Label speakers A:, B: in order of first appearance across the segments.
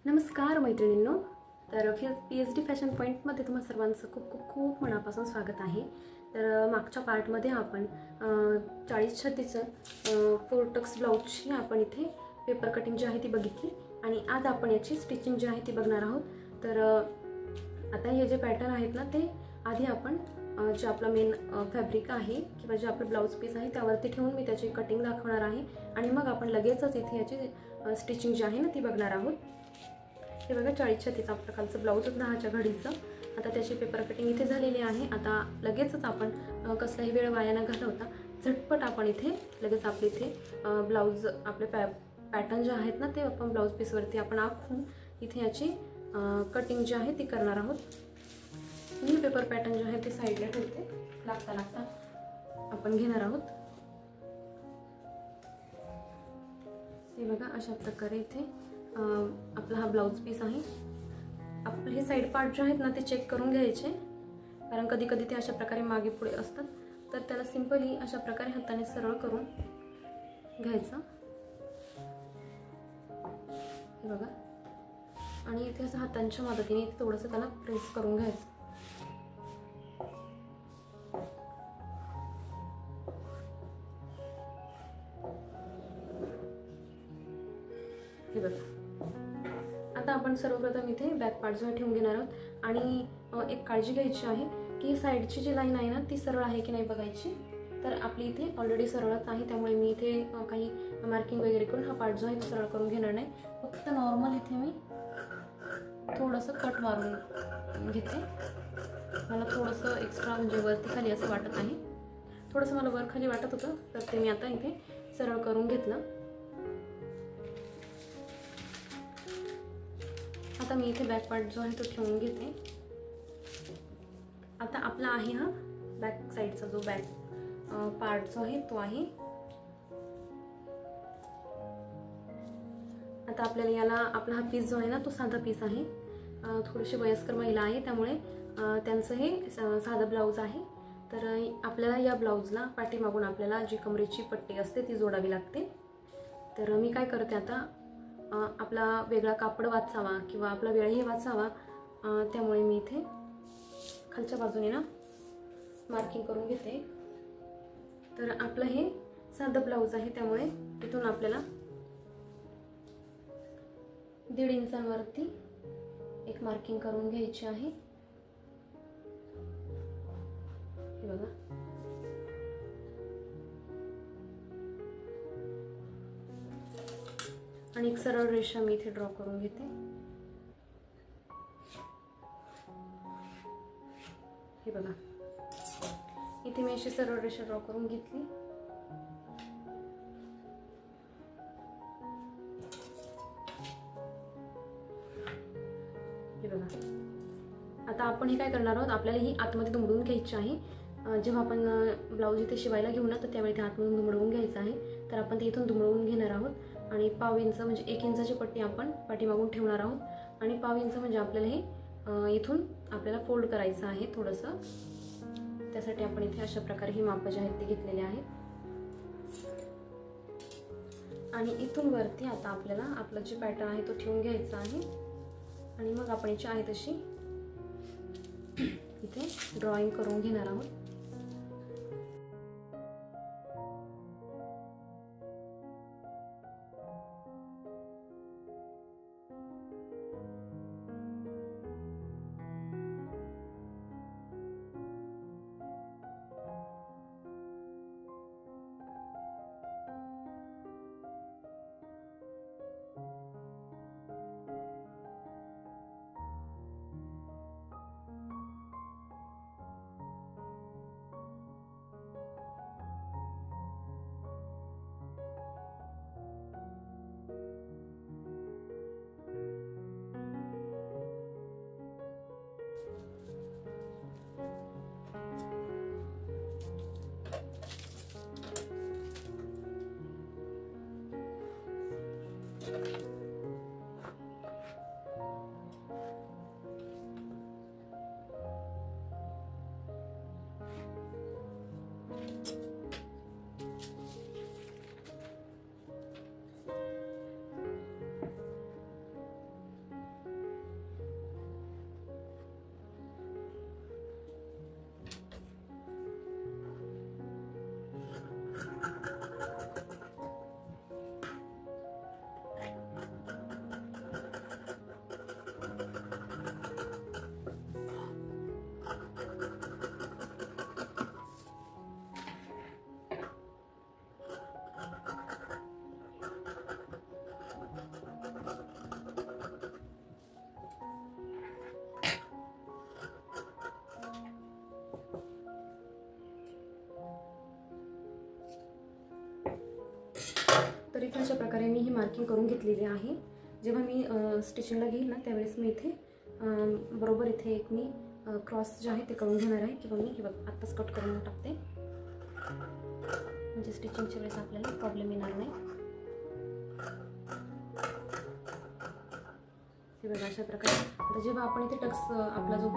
A: नमस्कार मैत्रिणींनो. तर पी.एच.डी फॅशन पॉईंटमध्ये तुम्हा सर्वांचं खूप खूप खूप मनापासून स्वागत आहे. तर मागच्या पार्टमध्ये आपण 40-36 फोर टक्स ब्लाऊजची आपण इथे पेपर कटिंग जी आहे ती बघितली आणि आज आपण याची स्टिचिंग जी आहे ती बघणार आहोत. तर आता हे जे पॅटर्न आहेत ना ते आधी आपण जे आपला मेन फॅब्रिक आहे किंवा जे आपलं ब्लाऊज पीस आहे त्यावरती ठेवून मी त्याची कटिंग दाखवणार आहे आणि मग आपण लगेचच इथे याची स्टिचिंग जी आहे ना ती बघणार आहोत. हे बघा 40-36 प्रकारचं ब्लाऊज 10च्या घडीचं. आता त्याची पेपर कटिंग इथे झालेली आहे. आता लगेचच आपण कसलाही वेळ वाया न घालवता झटपट आपण इथे लगेच आपले इथे ब्लाऊज आपले पॅटर्न जे आहेत ना ते आपण ब्लाऊज पीसवरती आपण आखून इथे याची कटिंग जी आहे ती करणार आहोत. मी पेपर पॅटर्न जे आहे ते साईडला ठेवते. लागता आपण घेणार आहोत. हे बघा अशा प्रकारे इथे आपला हा ब्लाऊज पीस आहे. आपले हे साईड पार्ट जे आहेत ना ते चेक करून घ्यायचे, कारण कधी कधी ते अशा प्रकारे मागे पुढे असतात. तर त्याला सिंपली अशा प्रकारे हाताने सरळ करून घ्यायचं. हे बघा आणि इथे असं हातांच्या मदतीने थोडंसं त्याला प्रेस करून घ्यायचं. हे बघा आता आपण सर्वप्रथम इथे बॅक पार्ट जो ठेवून घेणार आहोत आणि एक काळजी घ्यायची आहे की साईडची जी लाईन आहे ना ती सरळ आहे की नाही बघायची. तर आपली इथे ऑलरेडी सरळच आहे, त्यामुळे मी इथे काही मार्किंग वगैरे करून हा पार्ट जो आहे तो सरळ करून घेणार नाही. फक्त नॉर्मल इथे मी थोडंसं कट मारून घेते. मला थोडंसं एक्स्ट्रा म्हणजे वरती खाली असं वाटत आहे. थोडंसं मला वर खाली वाटत होतं तर ते मी आता इथे सरळ करून घेतलं. आता मी इथे बॅक पार्ट जो आहे तो ठेवून घेते. आता आपला आहे हा बॅक साईडचा जो बॅक पार्ट जो आहे तो आहे. आता आपल्याला याला आपला हा पीस जो आहे ना तो साधा पीस आहे. थोडीशी वयस्कर महिला आहे त्यामुळे त्यांचं हे साधं ब्लाऊज आहे. तर आपल्याला या ब्लाऊजला पाठीमागून आपल्याला जी कमरेची पट्टी असते ती जोडावी लागते. तर मी काय करते आता आपला वेगळा कापड वाचावा किंवा आपला वेळही वाचावा, त्यामुळे मी इथे खालच्या बाजूने ना मार्किंग करून घेते. तर आपलं हे साधं ब्लाऊज आहे त्यामुळे इथून आपल्याला 1.5 इंचांवरती एक मार्किंग करून घ्यायची आहे. हे बघा आणि एक सरळ रेषा मी इथे ड्रॉ करून घेते. हे बघा इथे मी अशी सरळ रेषा ड्रॉ करून घेतली. हे बघा आता आपण हे काय करणार आहोत, आपल्याला ही आतमध्ये दुमडून घ्यायची आहे. जेव्हा आपण ब्लाऊज इथे शिवायला घेऊ ना तर त्यावेळी ते आतमधून दुमडवून घ्यायचं आहे. तर आपण ते इथून दुमडवून घेणार आहोत आणि 1/2 इंच म्हणजे 1 इंचाची पट्टी आपण पाठीमागून ठेवणार आहोत आणि 1/2 इंच म्हणजे आपल्याला हे इथून आपल्याला फोल्ड करायचं आहे थोडंसं. त्यासाठी आपण इथे अशा प्रकारे ही माप जे आहेत ते घेतलेले आहेत. आणि इथून वरती आता आपल्याला आपला जे पॅटर्न आहे तो ठेवून घ्यायचा आहे आणि मग आपण याची आहे तशी इथे ड्रॉइंग करून घेणार आहोत. तर इथे अशा प्रकारे मी ही मार्किंग करून घेतलेली आहे. जेव्हा मी स्टिचिंगला घेईल ना त्यावेळेस मी इथे बरोबर इथे एक मी क्रॉस जे आहे ते करून घेणार आहे, किंवा मी आत्ताच कट करून टाकते, म्हणजे स्टिचिंगच्या वेळेस आपल्याला प्रॉब्लेम येणार नाही. हे बघा अशा प्रकारे. आता जेव्हा आपण इथे टक्स आपला जो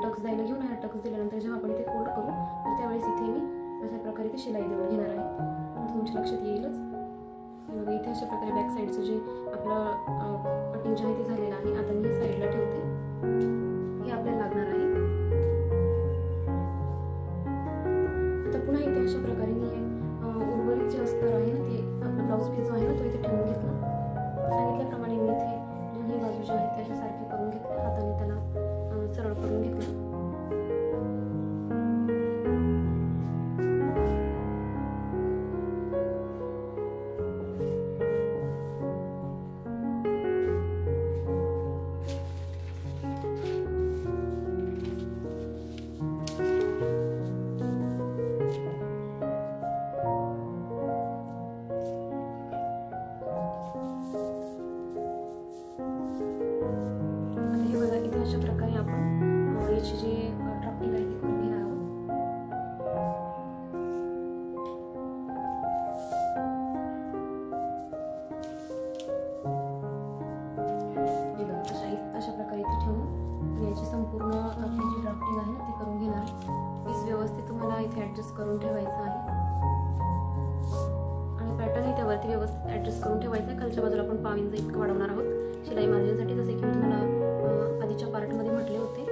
A: टक्स द्यायला घेऊन आहे, टक्स दिल्यानंतर जेव्हा आपण इथे फोल्ड करू तर त्यावेळेस इथे मी अशा प्रकारे इथे शिलाई देऊन घेणार आहे. तुमच्या लक्षात येईलच. बघा इथे अशा प्रकारे बॅक साईडचं जे आपलं कटिंग जे आहे ते झालेलं आहे. आता मी साईडला ठेवते, हे आपल्याला लागणार आहे. आता पुन्हा इथे अशा प्रकारे मी उर्वरित जे अस्तर आहे ना ते आपला ब्लाऊज पीस जो आहे ना तो इथे ठेवून घेतला. सांगितल्याप्रमाणे मी इथे दोन्ही बाजू जे आहेत त्याच्यासारखे करून घेतले, हाताने त्याला सरळ करून घेतलं. अशा प्रकारे आपण याची जी ड्राफ्टिंग आहे ती करून घेणार आहोत. अशा प्रकारे इथे ठेवून याची संपूर्ण आपली जी ड्राफ्टिंग आहे ना ती करून घेणार. पीस व्यवस्थित तुम्हाला इथे ॲडजस्ट करून ठेवायचं आहे आणि पॅटर्न त्यावरती व्यवस्थित ॲडजस्ट करून ठेवायचं आहे. खालच्या बाजूला आपण 5 इंच इतकं वाढवणार आहोत शिलाई मार्जिनसाठी, जसे की मी तुम्हाला आधीच्या पार्टमध्ये म्हटले होते.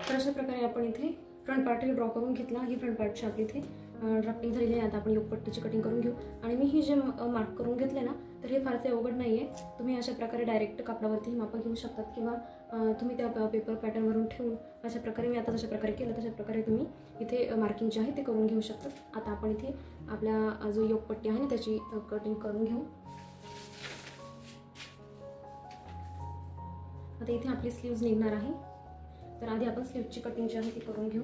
A: तर अशा प्रकारे आपण इथे फ्रंट पार्ट ड्रॉ करून घेतला. ही फ्रंट पार्टची आपली इथे ड्राफ्टिंग झालेली आहे. आता आपण योगपट्टीची कटिंग करून घेऊ. आणि मी ही जे मार्क करून घेतले ना तर हे फारसे अवघड नाही आहे. तुम्ही अशा प्रकारे डायरेक्ट कापडावरती मापं घेऊ शकतात, किंवा तुम्ही त्या पेपर पॅटर्नवरून ठेवून अशा प्रकारे मी आता जशा प्रकारे केलं तशा प्रकारे तुम्ही इथे मार्किंग जे आहे ते करून घेऊ शकतात. आता आपण इथे आपल्या जो योगपट्टी आहे ना त्याची कटिंग करून घेऊ. आता इथे आपली स्लीव्ज निघणार आहे, तर आधी आपण स्लीव्हची कटिंग जी आहे ती करून घेऊ.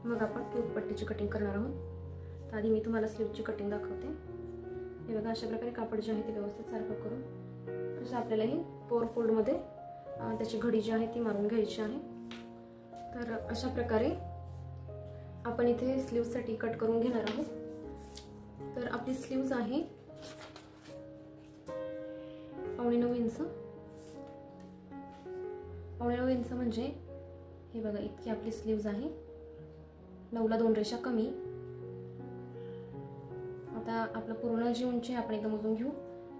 A: मग आपण योगपट्टीची कटिंग करणार आहोत. तर आधी मी तुम्हाला स्लीव्हची कटिंग दाखवते. हे बघा अशा प्रकारे कापड जे आहे ते व्यवस्थित सारखं करून असं आपल्याला ही 4 फोल्डमध्ये त्याची घडी जी आहे ती मारून घ्यायची आहे. तर अशा प्रकारे आपण इथे स्लीव्हसाठी कट करून घेणार आहोत. तर आपली स्लीव्ज आहे 8.25 इंच. 8.25 इंच म्हणजे हे बघा इतकी आपली स्लीव्ज आहे. 9ला 2 रेषा कमी. आता आपलं पूर्ण जी उंची आपण एकदा मोजून घेऊ.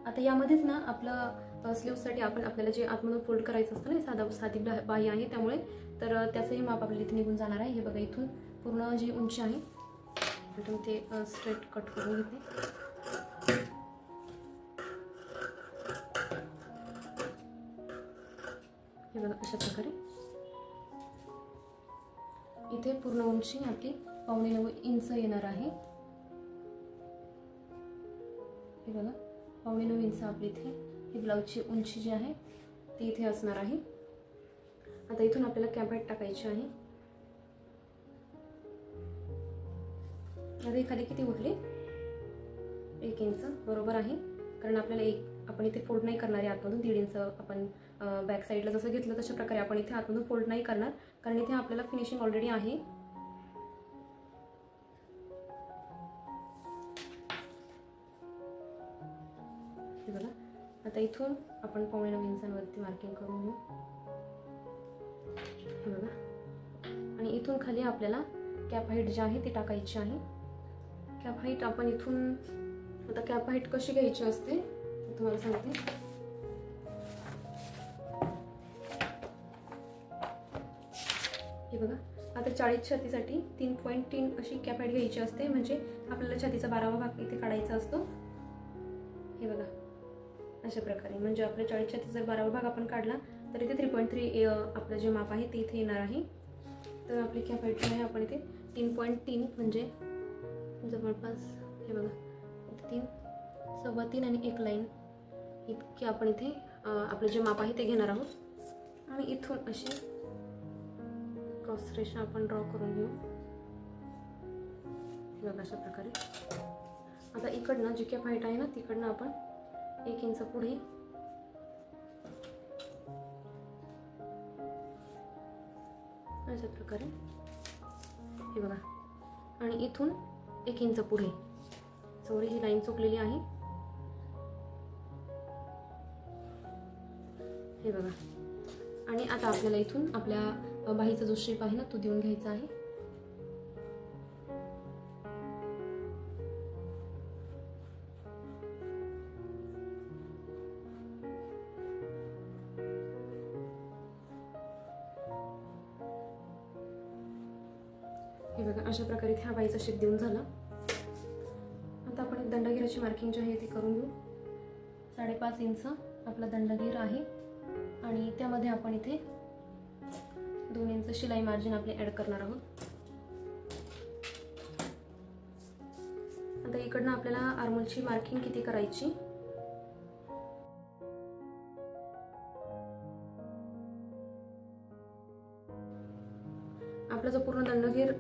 A: आता यामध्येच ना आपलं स्लीव्हसाठी आपल्याला जे आतमधून फोल्ड करायचं असतं ना, साधी बाही आहे त्यामुळे, तर त्याचंही माप आपल्याला इथे निघून जाणार आहे. हे बघा इथून पूर्ण जी उंची आहे इथून ते स्ट्रेट कट करून घेते. हे बघा अशा प्रकारे इथे पूर्ण उंची आपली 8.25 इंच येणार आहे. हे बघा 8.25 इंच आपली इथे ही ब्लाऊजची उंची जी आहे ती इथे असणार आहे. आता इथून आपल्याला कॅप हाईट टाकायची आहे. आता खाली किती उरली? 1 इंच बरोबर आहे, कारण आपल्याला आपण इथे फोल्ड नाही करणार आहे आतमधून. 1.5 इंच आपण बॅक साईडला जसं घेतलं तशा प्रकारे आपण इथे आतमधून फोल्ड नाही करणार, कारण इथे आपल्याला फिनिशिंग ऑलरेडी आहे. हे बघा आता इथून आपण 8.25 इंचांवरती मार्किंग करून घेऊ. हे बघा आणि इथून खाली आपल्याला कॅप हाईट जी आहे ती टाकायची आहे. कॅप हाईट आपण इथून आता कॅप हाईट कशी घ्यायची असते तुम्हाला सांगते. हे बघा आता 40 छातीसाठी 3.3 अशी कॅप हाईट घ्यायची असते, म्हणजे आपल्याला छातीचा 12वा भाग इथे काढायचा असतो. हे बघा अशा प्रकारे, म्हणजे आपल्या 40 छातीचा 12वा भाग आपण काढला तर इथे 3.3 आपलं जे माप आहे ते इथे येणार आहे. तर आपली कॅप हाईट जी आहे आपण इथे 3.3 म्हणजे जवळपास हे बघा इथे 3, 3.25 आणि 1 लाईन इतकी आपण इथे आपलं जे माप आहे ते घेणार आहोत. आणि इथून अशी क्रॉस रेषा आपण ड्रॉ करून घेऊ. हे बघा अशा प्रकारे. आता इकडनं जी कॅप हाईट आहे ना तिकडनं आपण 1 इंच पुढे अशा प्रकारे. हे बघा आणि इथून 1 इंच पुढे सॉरी ही लाईन चुकलेली आहे. हे बघा आणि आता आपल्याला इथून आपल्या बाहीचा जो शेप आहे ना तो देऊन घ्यायचा आहे. हे बघा अशा प्रकारे ह्या बाईचा शेप देऊन झाला. आता आपण दंडगेराची मार्किंग जी आहे ती करून घेऊ. 5.5 इंच आपला दंडगेर आहे आणि त्यामध्ये आपण इथे 2 इंच शिलाई मार्जिन आपले ऍड करणार आहोत. आता इकडनं आपल्याला आर्मोलची मार्किंग किती करायची. आपला जो पूर्ण दंडगेर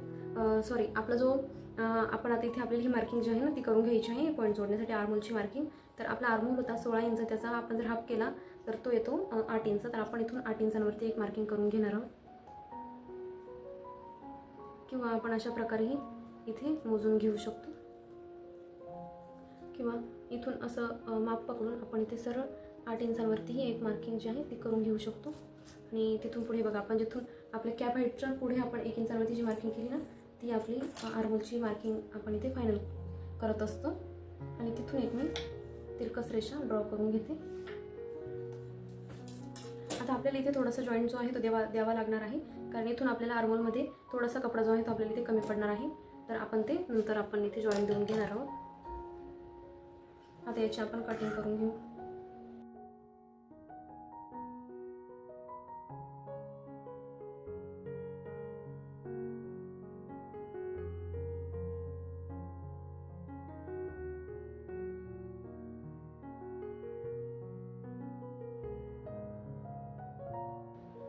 A: आपला जो आपण आता इथे आपल्याला ही मार्किंग जी आहे ना ती करून घ्यायची आहे पॉईंट जोडण्यासाठी आर्मोलची मार्किंग. तर आपला आर्मोल होता 16 इंच, त्याचा आपण जर हाफ केला तर तो येतो 8 इंच. तर आपण इथून 8 इंचांवरती एक मार्किंग करून घेणार आहोत, किंवा आपण अशा प्रकारेही इथे मोजून घेऊ शकतो, किंवा इथून असं माप पकडून आपण इथे सरळ 8 इंचांवरतीही एक मार्किंग जी आहे ती करून घेऊ शकतो. आणि तिथून पुढे बघा आपण जिथून आपल्या कॅप हाईटच्या पुढे आपण 1 इंचांवरती जी मार्किंग केली ना ती आपली आर्मोलची मार्किंग आपण इथे फायनल करत असतो. आणि तिथून एक मी तिरकस रेषा ड्रॉ करून घेते. आता आपल्याला इथे थोडासा जॉईंट जो आहे तो द्यावा लागणार आहे, कारण इथून आपल्याला आर्मोलमध्ये थोडासा कपडा जो आहे तो आपल्याला इथे कमी पडणार आहे. तर आपण ते नंतर आपण इथे जॉईंट देऊन घेणार आहोत. आता याची आपण कटिंग करून घेऊ.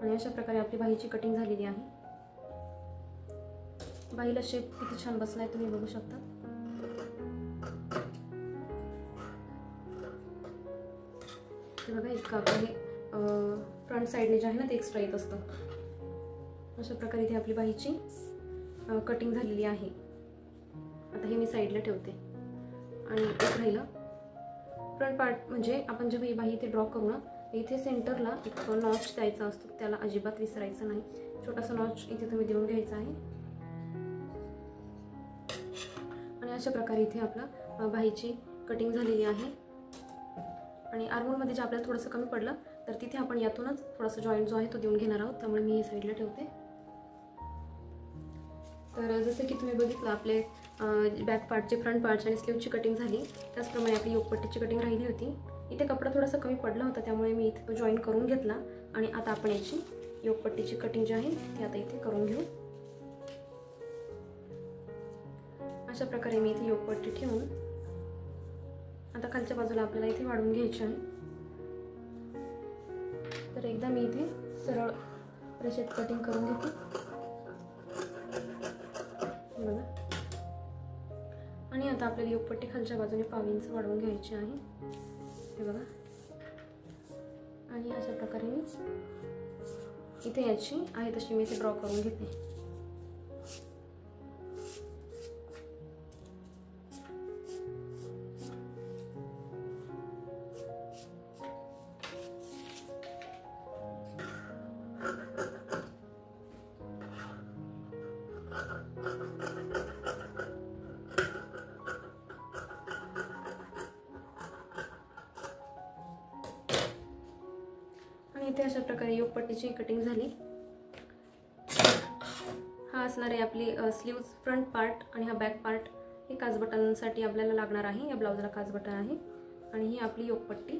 A: आणि अशा प्रकारे आपली बाहीची कटिंग झालेली आहे. बाहीला शेप किती छान बसलाय तुम्ही बघू शकता. इतकं आपलं हे फ्रंट साईडने जे आहे ना ते एक्स्ट्रा येत असतं. अशा प्रकारे इथे आपली बाहीची कटिंग झालेली आहे. आता हे मी साईडला ठेवते. आणि एक राहिलं फ्रंट पार्ट, म्हणजे आपण जेव्हा ही बाही इथे ड्रॉ करू ना, इथे सेंटरला एक नॉच द्यायचा असतो, त्याला अजिबात विसरायचं नाही. छोटासा नॉच इथे तुम्ही देऊन घ्यायचा आहे. आणि अशा प्रकारे इथे आपला बाहीची कटिंग झालेली आहे. आणि आर्महोलमध्ये जे आपल्याला थोडंसं कमी पडलं तर तिथे आपण यातूनच थोडासा जॉईंट जो आहे तो देऊन घेणार आहोत. त्यामुळे मी हे साईडला ठेवते. तर जसं की तुम्ही बघितलं आपले बॅक पार्टचे, फ्रंट पार्टची आणि स्लीवची कटिंग झाली, त्याचप्रमाणे आपली योगपट्टीची कटिंग राहिली होती. इथे कपडा थोडासा कमी पडला होता, त्यामुळे मी इथे तो जॉईन करून घेतला. आणि आता आपण याची योगपट्टीची कटिंग जी आहे ती आता इथे करून घेऊ. अशा प्रकारे मी इथे योगपट्टी ठेवून आता खालच्या बाजूला आपल्याला इथे वाढवून घ्यायची आहे. तर एकदा मी इथे सरळ रेषेत कटिंग करून घेते. बघा. आणि आता आपल्याला योगपट्टी खालच्या बाजूने 5 इंच वाढवून घ्यायची आहे. हे बघा. आणि अशा प्रकारे मी इथे याची आहे तशी मी इथे ड्रॉ करून घेते. इथे अशा प्रकारे योगपट्टीची कटिंग झाली. हा असणार आहे आपली स्लीव्ज फ्रंट पार्ट. आणि हा बॅक पार्ट हे काज बटनसाठी आपल्याला लागणार आहे. या ब्लाउजला काज बटन आहे. आणि ही आपली योगपट्टी.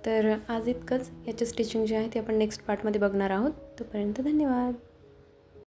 A: तर आज इतकंच. याचे स्टिचिंग जे आहे ते आपण नेक्स्ट पार्टमध्ये बघणार आहोत. तोपर्यंत धन्यवाद.